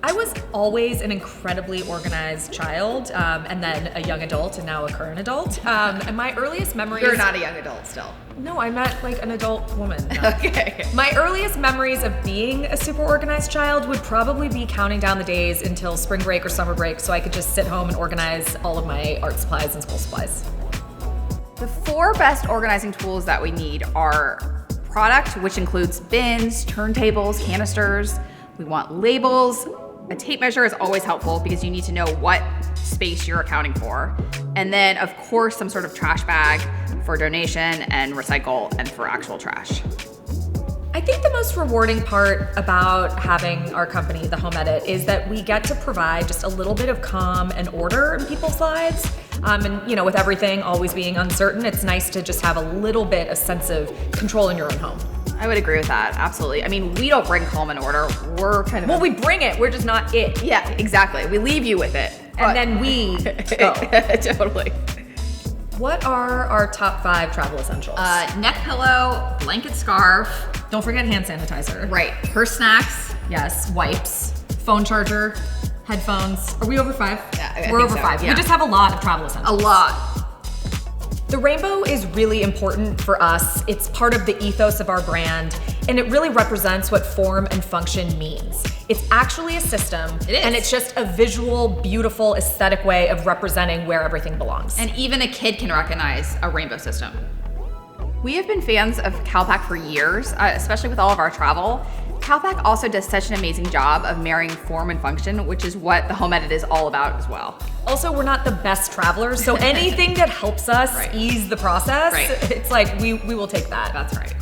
I was always an incredibly organized child, and then a young adult, and now a current adult. And my earliest memories... You're not a young adult still. No, I meant like an adult woman. No. Okay. My earliest memories of being a super organized child would probably be counting down the days until spring break or summer break so I could just sit home and organize all of my art supplies and school supplies. The 4 best organizing tools that we need are product, which includes bins, turntables, canisters. We want labels. A tape measure is always helpful because you need to know what space you're accounting for. And then, of course, some sort of trash bag for donation and recycle and for actual trash. I think the most rewarding part about having our company, The Home Edit, is that we get to provide just a little bit of calm and order in people's lives. And you know, with everything always being uncertain, it's nice to just have a little bit of sense of control in your own home. I would agree with that, absolutely. I mean, we don't bring calm and order. We're kind of... Well, we bring it, we're just not it. Yeah, exactly. We leave you with it. And then we go. Totally. What are our top 5 travel essentials? Neck pillow, blanket scarf. Don't forget hand sanitizer. Right, her snacks. Yes, wipes, phone charger, headphones. Are we over 5? Yeah, we're over 5. Yeah. We just have a lot of travel essentials. A lot. The rainbow is really important for us. It's part of the ethos of our brand, and it really represents what form and function means. It's actually a system, It is. and it's just a visual, beautiful, aesthetic way of representing where everything belongs. And even a kid can recognize a rainbow system. We have been fans of CALPAK for years, especially with all of our travel. CALPAK also does such an amazing job of marrying form and function, which is what the Home Edit is all about as well. Also, we're not the best travelers, so anything that helps us Right. ease the process, Right. it's like we will take that. That's right.